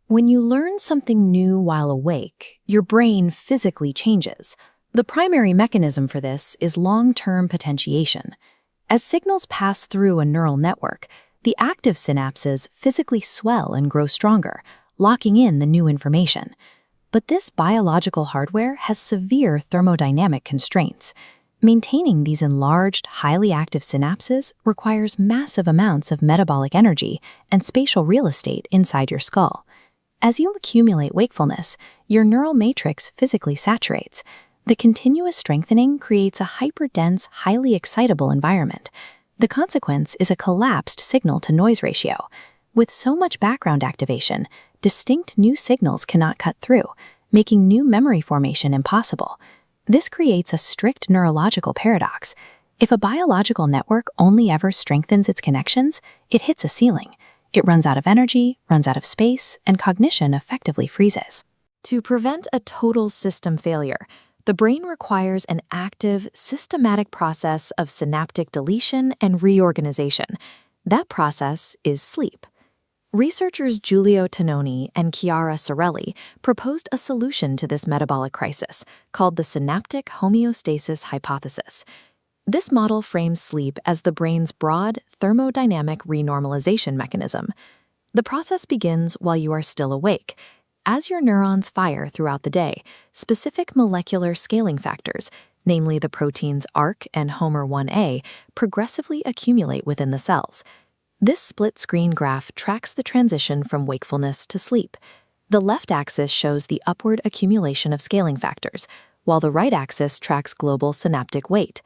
When you learn something new while awake, your brain physically changes. The primary mechanism for this is long-term potentiation. As signals pass through a neural network, the active synapses physically swell and grow stronger, locking in the new information. But this biological hardware has severe thermodynamic constraints. Maintaining these enlarged, highly active synapses requires massive amounts of metabolic energy and spatial real estate inside your skull. As you accumulate wakefulness, your neural matrix physically saturates. The continuous strengthening creates a hyperdense, highly excitable environment. The consequence is a collapsed signal-to-noise ratio. With so much background activation, distinct new signals cannot cut through, making new memory formation impossible. This creates a strict neurological paradox. If a biological network only ever strengthens its connections, it hits a ceiling. It runs out of energy, runs out of space, and cognition effectively freezes. To prevent a total system failure, the brain requires an active, systematic process of synaptic deletion and reorganization. That process is sleep. Researchers Giulio Tononi and Chiara Sorelli proposed a solution to this metabolic crisis called the synaptic homeostasis hypothesis. This model frames sleep as the brain's broad thermodynamic renormalization mechanism. The process begins while you are still awake. As your neurons fire throughout the day, specific molecular scaling factors, namely the proteins ARC and Homer1A, progressively accumulate within the cells. This split-screen graph tracks the transition from wakefulness to sleep. The left axis shows the upward accumulation of scaling factors, while the right axis tracks global synaptic weight.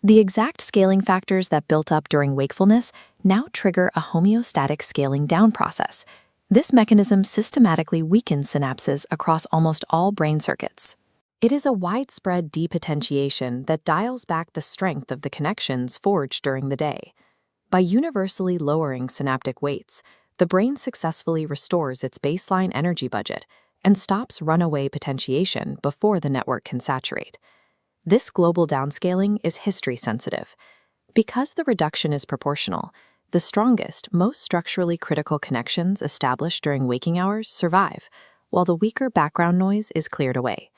The exact scaling factors that built up during wakefulness now trigger a homeostatic scaling down process. This mechanism systematically weakens synapses across almost all brain circuits. It is a widespread depotentiation that dials back the strength of the connections forged during the day. By universally lowering synaptic weights, the brain successfully restores its baseline energy budget and stops runaway potentiation before the network can saturate. This global downscaling is history-sensitive. Because the reduction is proportional, the strongest, most structurally critical connections established during waking hours survive, while the weaker background noise is cleared away.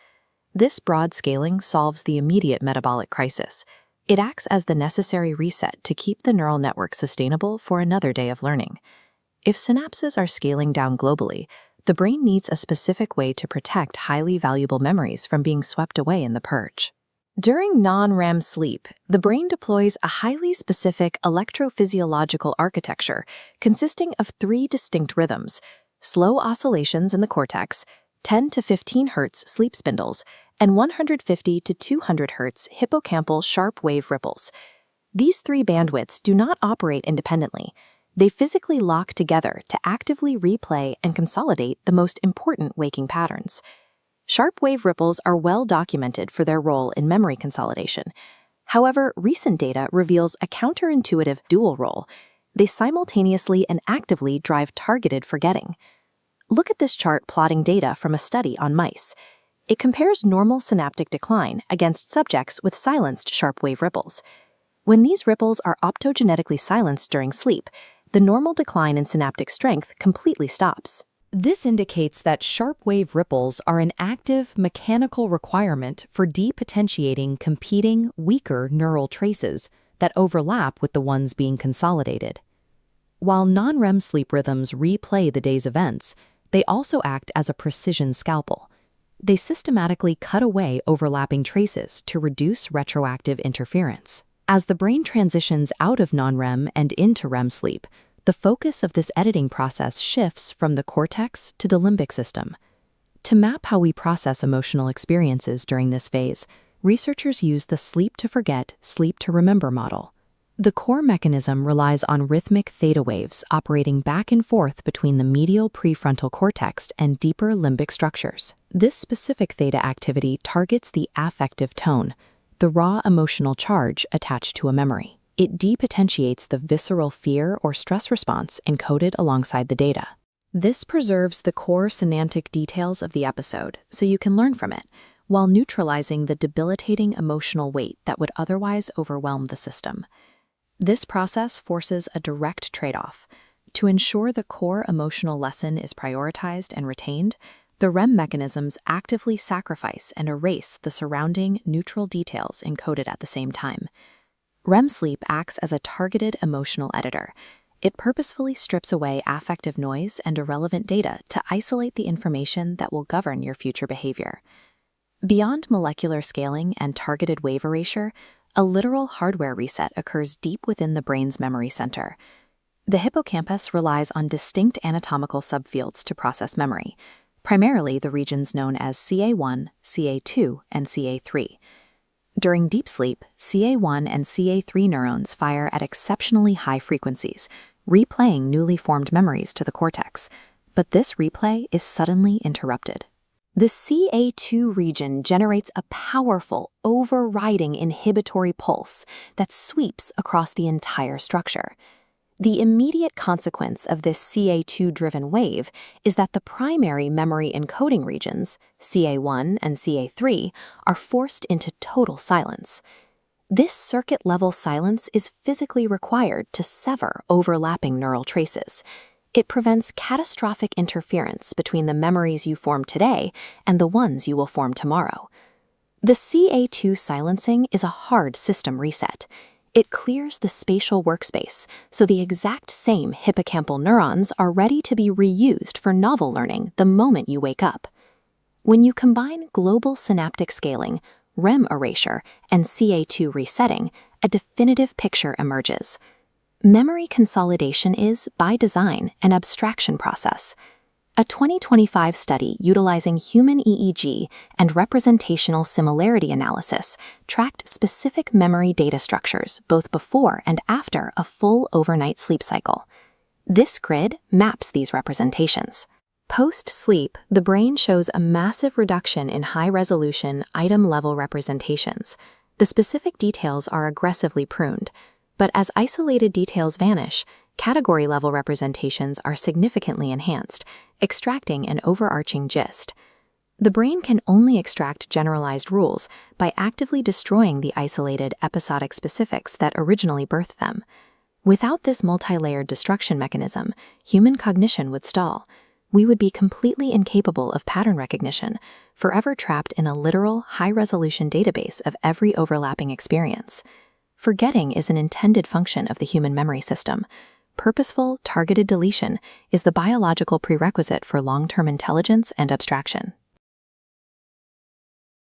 This broad scaling solves the immediate metabolic crisis. It acts as the necessary reset to keep the neural network sustainable for another day of learning. If synapses are scaling down globally, the brain needs a specific way to protect highly valuable memories from being swept away in the purge. During non-REM sleep, the brain deploys a highly specific electrophysiological architecture consisting of 3 distinct rhythms: slow oscillations in the cortex, 10 to 15 Hz sleep spindles, and 150 to 200 Hz hippocampal sharp wave ripples. These 3 bandwidths do not operate independently. They physically lock together to actively replay and consolidate the most important waking patterns. Sharp wave ripples are well documented for their role in memory consolidation. However, recent data reveals a counterintuitive dual role. They simultaneously and actively drive targeted forgetting. Look at this chart plotting data from a study on mice. It compares normal synaptic decline against subjects with silenced sharp wave ripples. When these ripples are optogenetically silenced during sleep, the normal decline in synaptic strength completely stops. This indicates that sharp wave ripples are an active mechanical requirement for depotentiating competing, weaker neural traces that overlap with the ones being consolidated. While non-REM sleep rhythms replay the day's events, they also act as a precision scalpel. They systematically cut away overlapping traces to reduce retroactive interference. As the brain transitions out of non-REM and into REM sleep, the focus of this editing process shifts from the cortex to the limbic system. To map how we process emotional experiences during this phase, researchers use the sleep-to-forget, sleep-to-remember model. The core mechanism relies on rhythmic theta waves operating back and forth between the medial prefrontal cortex and deeper limbic structures. This specific theta activity targets the affective tone, the raw emotional charge attached to a memory. It depotentiates the visceral fear or stress response encoded alongside the data. This preserves the core semantic details of the episode so you can learn from it, while neutralizing the debilitating emotional weight that would otherwise overwhelm the system. This process forces a direct trade-off. To ensure the core emotional lesson is prioritized and retained, the REM mechanisms actively sacrifice and erase the surrounding neutral details encoded at the same time. REM sleep acts as a targeted emotional editor. It purposefully strips away affective noise and irrelevant data to isolate the information that will govern your future behavior. Beyond molecular scaling and targeted wave erasure, a literal hardware reset occurs deep within the brain's memory center. The hippocampus relies on distinct anatomical subfields to process memory, primarily the regions known as CA1, CA2, and CA3. During deep sleep, CA1 and CA3 neurons fire at exceptionally high frequencies, replaying newly formed memories to the cortex. But this replay is suddenly interrupted. The CA2 region generates a powerful, overriding inhibitory pulse that sweeps across the entire structure. The immediate consequence of this CA2-driven wave is that the primary memory encoding regions, CA1 and CA3, are forced into total silence. This circuit-level silence is physically required to sever overlapping neural traces. It prevents catastrophic interference between the memories you form today and the ones you will form tomorrow. The CA2 silencing is a hard system reset. It clears the spatial workspace, so the exact same hippocampal neurons are ready to be reused for novel learning the moment you wake up. When you combine global synaptic scaling, REM erasure, and CA2 resetting, a definitive picture emerges. Memory consolidation is, by design, an abstraction process. A 2025 study utilizing human EEG and representational similarity analysis tracked specific memory data structures both before and after a full overnight sleep cycle. This grid maps these representations. Post-sleep, the brain shows a massive reduction in high-resolution, item-level representations. The specific details are aggressively pruned, but as isolated details vanish, category-level representations are significantly enhanced, extracting an overarching gist. The brain can only extract generalized rules by actively destroying the isolated episodic specifics that originally birthed them. Without this multi-layered destruction mechanism, human cognition would stall. We would be completely incapable of pattern recognition, forever trapped in a literal, high-resolution database of every overlapping experience. Forgetting is an intended function of the human memory system. Purposeful, targeted deletion is the biological prerequisite for long-term intelligence and abstraction.